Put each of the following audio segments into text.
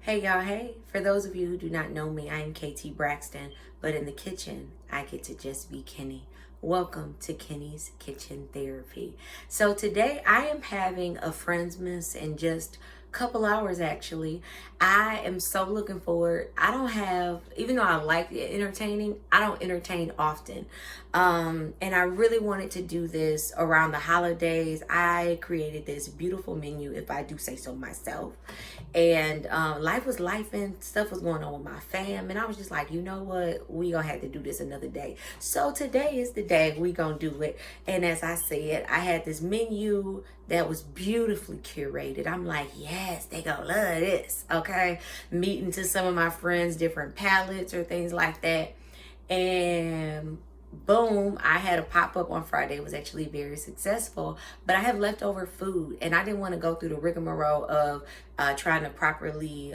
Hey y'all, hey. For those of you who do not know me, I am KT Braxton, but in the kitchen, I get to just be Kenny. Welcome to Kenny's Kitchen Therapy. So today I am having a Frensmas in just a couple hours actually. I am so looking forward. I don't have, even though I like entertaining, I don't entertain often. And I really wanted to do this around the holidays. I created this beautiful menu, if I do say so myself. And life was life and stuff was going on with my fam, and I was just like, you know what, we gonna have to do this another day. So today is the day we gonna do it. And as I said, I had this menu that was beautifully curated. I'm like, yes, they gonna love this. Okay, meeting to some of my friends different palettes or things like that, and boom, I had a pop-up on Friday. It was actually very successful, but I have leftover food and I didn't want to go through the rigmarole of trying to properly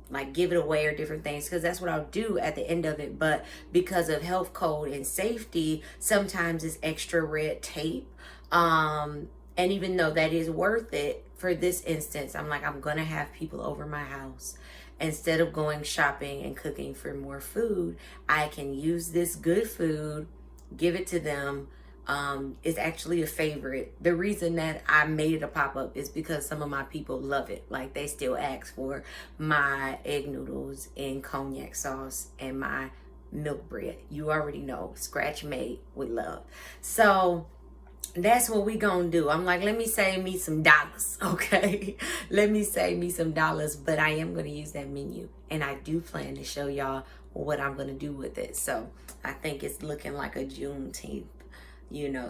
like give it away or different things, because that's what I'll do at the end of it. But because of health code and safety, sometimes it's extra red tape. And even though that is worth it for this instance, I'm like, I'm gonna have people over my house. Instead of going shopping and cooking for more food, I can use this good food, give it to them. It's actually a favorite. The reason that I made it a pop-up is because some of my people love it. Like, they still ask for my egg noodles and cognac sauce and my milk bread. You already know, scratch made with love. So that's what we gonna do. I'm like, let me save me some dollars, okay? Let me save me some dollars, but I am gonna use that menu, and I do plan to show y'all what I'm gonna do with it. So I think it's looking like a Juneteenth,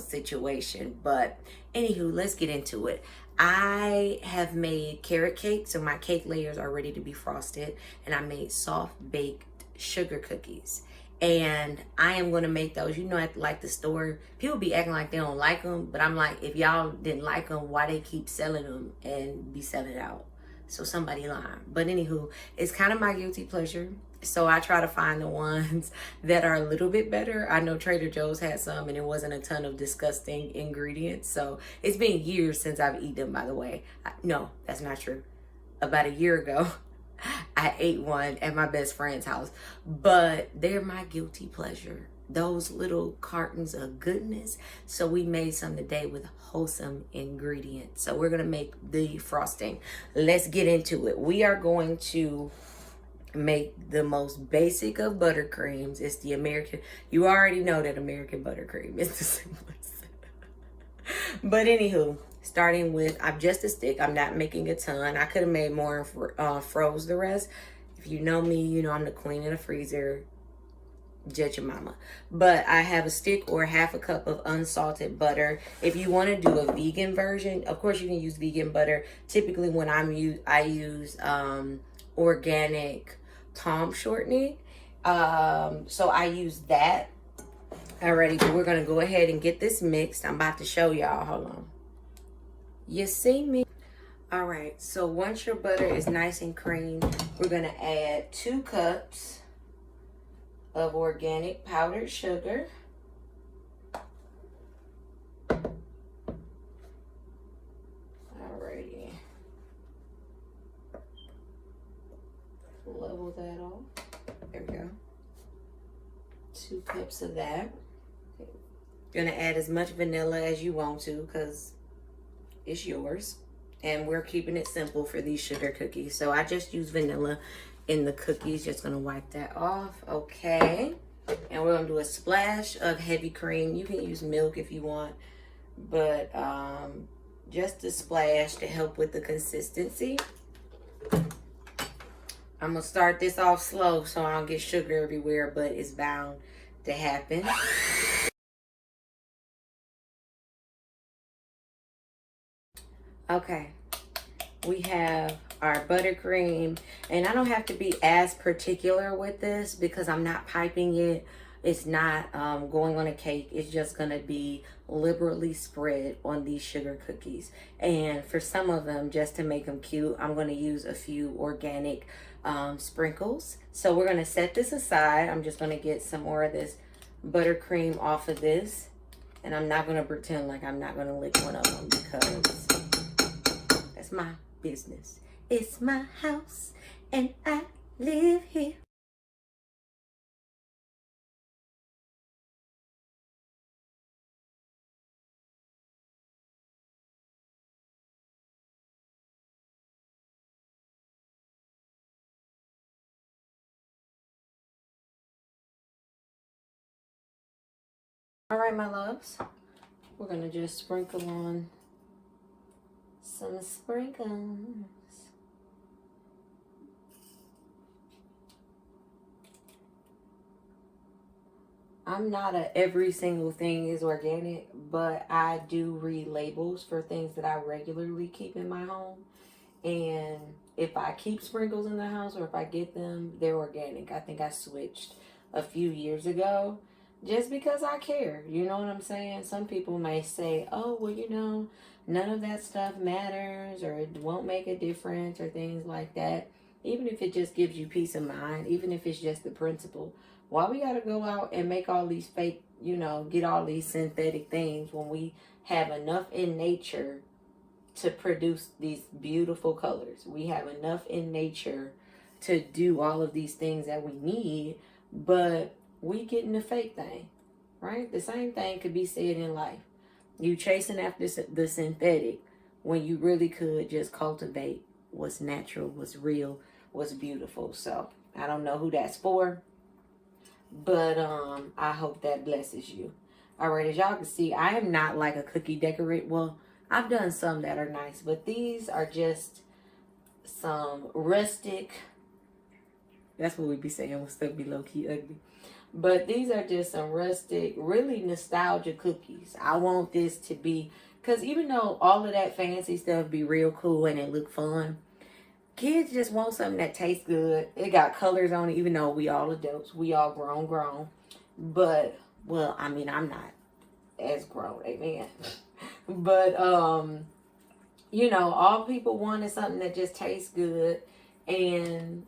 situation. But anywho, let's get into it. I have made carrot cake, so my cake layers are ready to be frosted, and I made soft baked sugar cookies. And I am going to make those, at like the store, people be acting like they don't like them, but I'm like, if y'all didn't like them, why they keep selling them and be selling out? So somebody lying. But anywho, it's kind of my guilty pleasure. So I try to find the ones that are a little bit better. I know Trader Joe's had some and it wasn't a ton of disgusting ingredients. So it's been years since I've eaten them, by the way. No, that's not true. About a year ago, I ate one at my best friend's house, but they're my guilty pleasure. Those little cartons of goodness. So we made some today with wholesome ingredients. So we're going to make the frosting. Let's get into it. We are going to make the most basic of buttercreams. It's the American. You already know that American buttercream is the simplest. But anywho, starting with, I'm just a stick. I'm not making a ton. I could have made more and froze the rest. If you know me, you know I'm the queen in the freezer. Judge your mama. But I have a stick or half a cup of unsalted butter. If you want to do a vegan version, of course you can use vegan butter. Typically when I use organic palm shortening. So I use that. Alrighty, but we're going to go ahead and get this mixed. I'm about to show y'all. Hold on. You see me? All right, so once your butter is nice and cream, we're going to add 2 cups of organic powdered sugar. Alrighty. Level that off. There we go. 2 cups of that. You're going to add as much vanilla as you want to, because it's yours. And we're keeping it simple for these sugar cookies. So I just use vanilla in the cookies. Just gonna wipe that off. Okay. And we're gonna do a splash of heavy cream. You can use milk if you want, but just a splash to help with the consistency. I'm gonna start this off slow so I don't get sugar everywhere, but it's bound to happen. Okay, we have our buttercream, and I don't have to be as particular with this because I'm not piping it. It's not going on a cake. It's just gonna be liberally spread on these sugar cookies. And for some of them, just to make them cute, I'm gonna use a few organic sprinkles. So we're gonna set this aside. I'm just gonna get some more of this buttercream off of this. And I'm not gonna pretend like I'm not gonna lick one of them because that's my business. It's my house and I live here. All right, my loves, we're gonna just sprinkle on some sprinkles. I'm not a every single thing is organic, but I do read labels for things that I regularly keep in my home. And if I keep sprinkles in the house or if I get them, they're organic. I think I switched a few years ago just because I care. You know what I'm saying? Some people may say, oh, well, you know, none of that stuff matters or it won't make a difference or things like that. Even if it just gives you peace of mind, even if it's just the principle. Why we got to go out and make all these fake, you know, get all these synthetic things when we have enough in nature to produce these beautiful colors? We have enough in nature to do all of these things that we need, but we getting the fake thing, right? The same thing could be said in life. You chasing after the synthetic when you really could just cultivate what's natural, what's real, what's beautiful. So I don't know who that's for, but I hope that blesses you. All right, as y'all can see, I am not like a cookie decorate. Well, I've done some that are nice, but these are just some rustic. That's what we be saying when stuff be low-key ugly. But these are just some rustic, really nostalgia cookies. I want this to be, because even though all of that fancy stuff be real cool and it look fun, kids just want something that tastes good. It got colors on it, even though we all adults. We all grown. But, well, I mean, I'm not as grown, amen. But, you know, all people want is something that just tastes good. And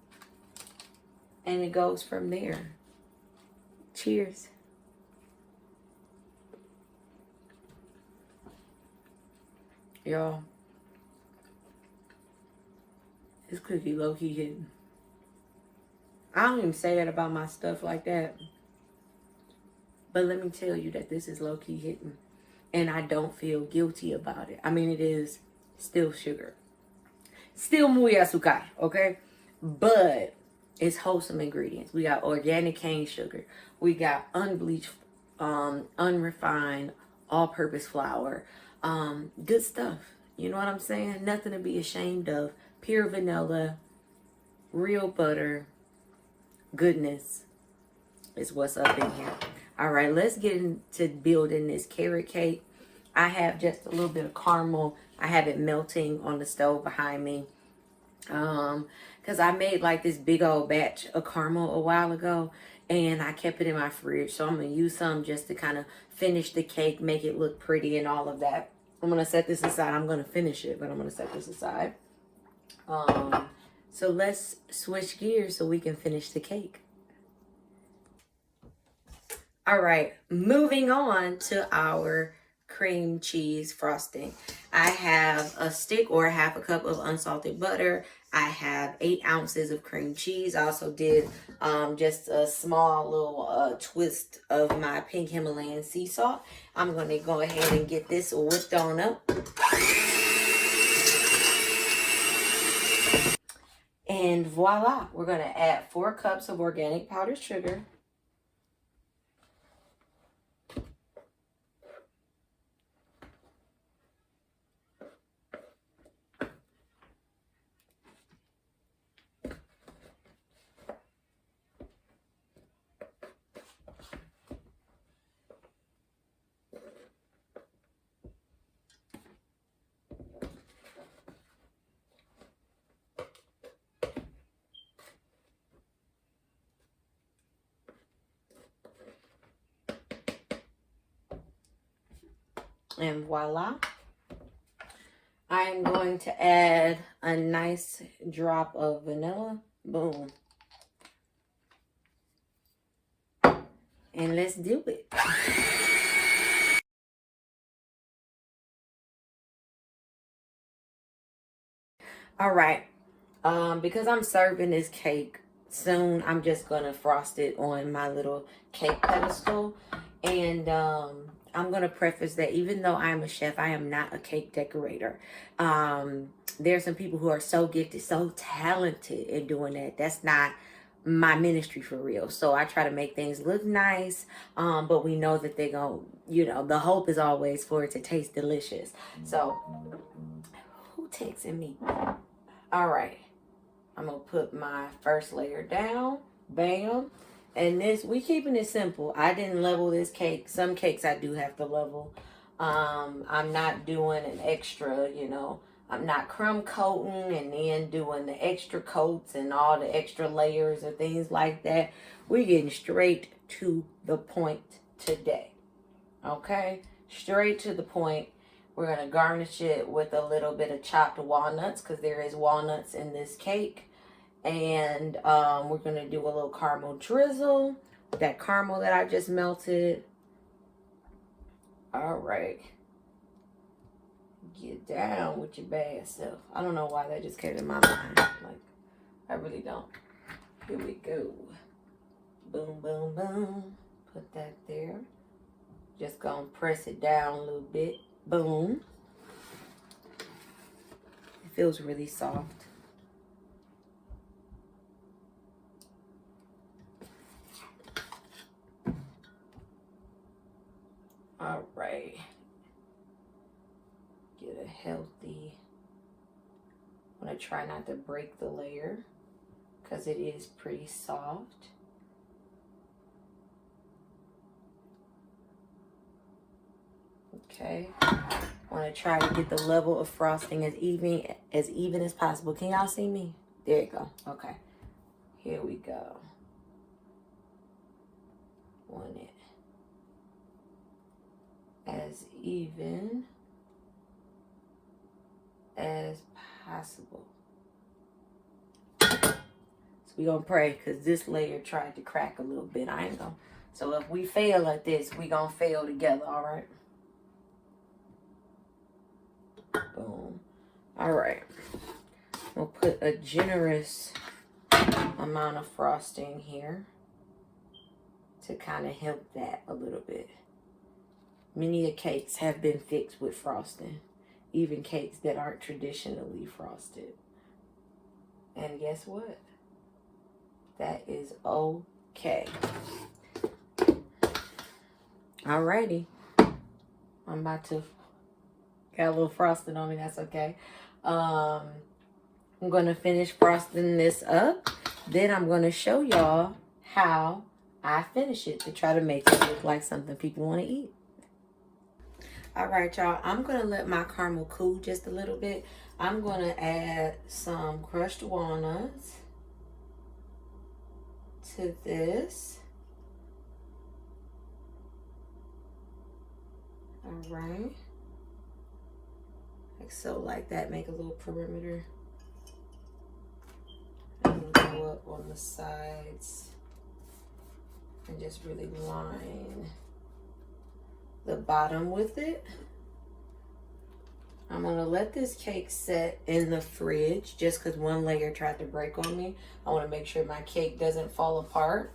it goes from there. Cheers. Y'all, this cookie low-key hidden. I don't even say that about my stuff like that. But let me tell you that this is low-key hidden. And I don't feel guilty about it. I mean, it is still sugar. Still muy azúcar, okay? But it's wholesome ingredients. We got organic cane sugar. We got unbleached, unrefined, all-purpose flour. Good stuff. You know what I'm saying? Nothing to be ashamed of. Pure vanilla, real butter, goodness is what's up in here. All right, let's get into building this carrot cake. I have just a little bit of caramel. I have it melting on the stove behind me. Because I made like this big old batch of caramel a while ago. And I kept it in my fridge. So I'm going to use some just to kind of finish the cake, make it look pretty and all of that. I'm going to set this aside. I'm going to finish it, but I'm going to set this aside. So let's switch gears so we can finish the cake. All right, moving on to our cream cheese frosting. I have a stick or half a cup of unsalted butter. I have 8 ounces of cream cheese. I also did just a small little twist of my pink Himalayan sea salt. I'm going to go ahead and get this whipped on up. And voila, we're going to add 4 cups of organic powdered sugar. And voila. I'm going to add a nice drop of vanilla. Boom. And let's do it. All right. Because I'm serving this cake soon, I'm just gonna frost it on my little cake pedestal. And I'm gonna preface that even though I'm a chef, I am not a cake decorator. There's some people who are so gifted, so talented in doing that. That's not my ministry for real. So I try to make things look nice, but we know that they're gonna, the hope is always for it to taste delicious. So who texting me? All right, I'm gonna put my first layer down. Bam. And this, we keeping it simple. I didn't level this cake. Some cakes I do have to level. I'm not doing an extra, I'm not crumb coating and then doing the extra coats and all the extra layers or things like that. We're getting straight to the point today. Okay? Straight to the point. We're going to garnish it with a little bit of chopped walnuts because there is walnuts in this cake. And we're going to do a little caramel drizzle. That caramel that I just melted. All right. Get down with your bad self. I don't know why that just came to my mind. Like, I really don't. Here we go. Boom, boom, boom. Put that there. Just gonna press it down a little bit. Boom. It feels really soft. All right. Get a healthy, I'm going to try not to break the layer because it is pretty soft. Okay. I want to try to get the level of frosting as even as possible. Can y'all see me? There you go. Okay. Here we go. Want it as even as possible. So we're gonna pray because this layer tried to crack a little bit. I ain't gonna. So if we fail at this, we gonna fail together, all right? Boom. All right. We'll put a generous amount of frosting here to kind of help that a little bit. Many of the cakes have been fixed with frosting. Even cakes that aren't traditionally frosted. And guess what? That is okay. Alrighty. I'm about to got a little frosting on me. That's okay. I'm going to finish frosting this up. Then I'm going to show y'all how I finish it to try to make it look like something people want to eat. All right, y'all, I'm going to let my caramel cool just a little bit. I'm going to add some crushed walnuts to this. All right. Like so, like that, make a little perimeter. And go up on the sides and just really line the bottom with it. I'm gonna let this cake set in the fridge just because one layer tried to break on me. I want to make sure my cake doesn't fall apart.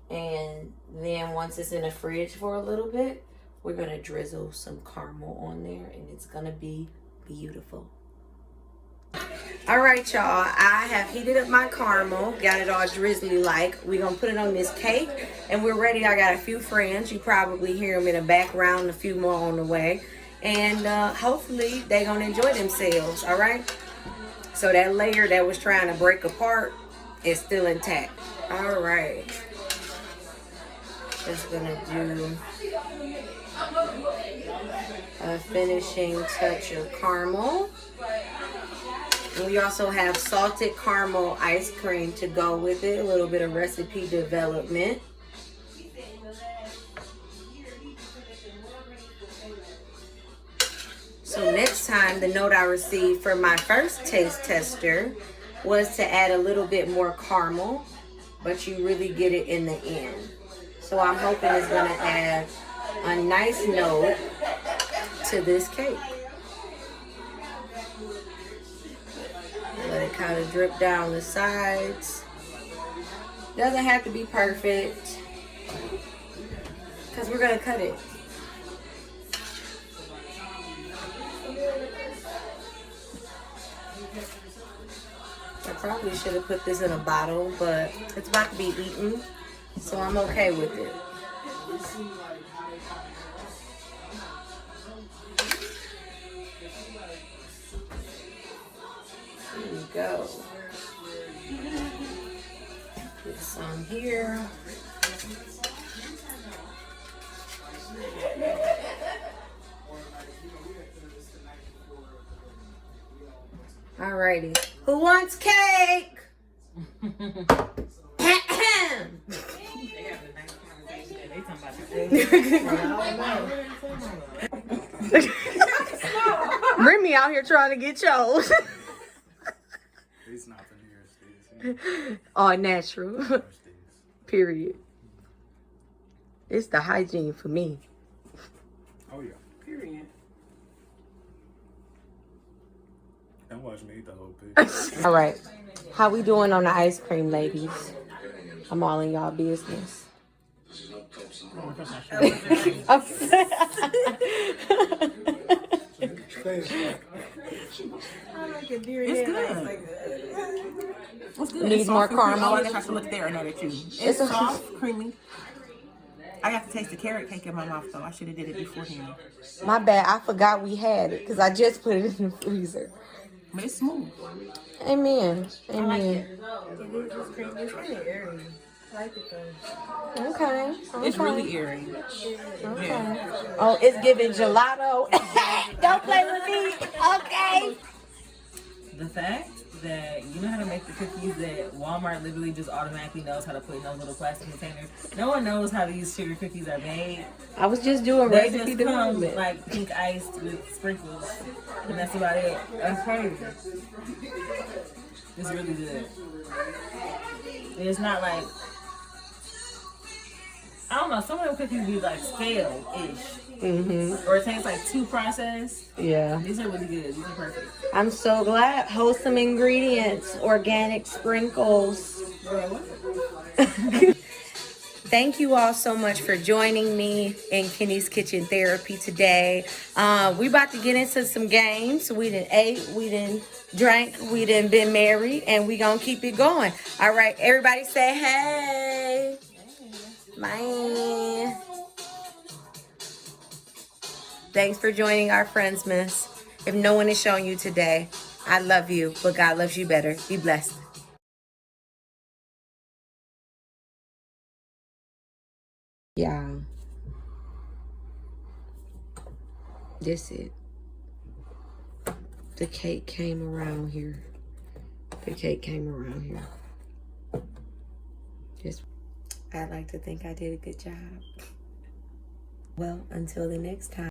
And then once it's in the fridge for a little bit, we're gonna drizzle some caramel on there and it's gonna be beautiful. All right, y'all, I have heated up my caramel, got it all drizzly like. We're gonna put it on this cake and we're ready. I got a few friends. You probably hear them in the background, a few more on the way. And hopefully they're gonna enjoy themselves, all right? So that layer that was trying to break apart is still intact. All right. Just gonna do a finishing touch of caramel. And we also have salted caramel ice cream to go with it. A little bit of recipe development. So next time, the note I received for my first taste tester was to add a little bit more caramel, but you really get it in the end. So I'm hoping it's gonna add a nice note to this cake. Let it kind of drip down the sides. Doesn't have to be perfect, because we're going to cut it. I probably should have put this in a bottle, but it's about to be eaten, so I'm okay with it. Here we go. Get some here. Alrighty. Who wants cake? Remy out here trying to get yours. It's not for New Year's Eve. All natural. Period. It's the hygiene for me. Oh yeah. Period. Don't watch me eat the whole pig. All right. How we doing on the ice cream, ladies? I'm all in y'all business. It's good. It's good. Needs It's more soft and creamy. caramel. Oh, I guess I should look there and at it too. It's soft, creamy. I got to taste the carrot cake in my mouth though. I should have did it beforehand. My bad. I forgot we had it because I just put it in the freezer. But it's smooth. Amen. Amen. Okay. It's really airy. Okay. Yeah. Oh, it's giving gelato. Don't play with me. Okay. The fact that you know how to make the cookies that Walmart literally just automatically knows how to put in those little plastic containers. No one knows how these sugar cookies are made. I was just doing They recipe just come development. like pink iced with sprinkles, and that's about it. That's crazy. It's really good. It's not like, I don't know, some of them cookies be like stale-ish. Or it tastes like too processed. Yeah. These are really good. These are perfect. I'm so glad. Wholesome ingredients, organic sprinkles. Thank you all so much for joining me in Kenny's Kitchen Therapy today. We about to get into some games. We done ate, we done drank, we done been married, and we gonna keep it going. All right, everybody say hey. Bye. Thanks for joining our Frensmas. If no one is showing you today, I love you, but God loves you better. Be blessed. Yeah. This it. The cake came around here. The cake came around here. Just, I'd like to think I did a good job. Well, until the next time.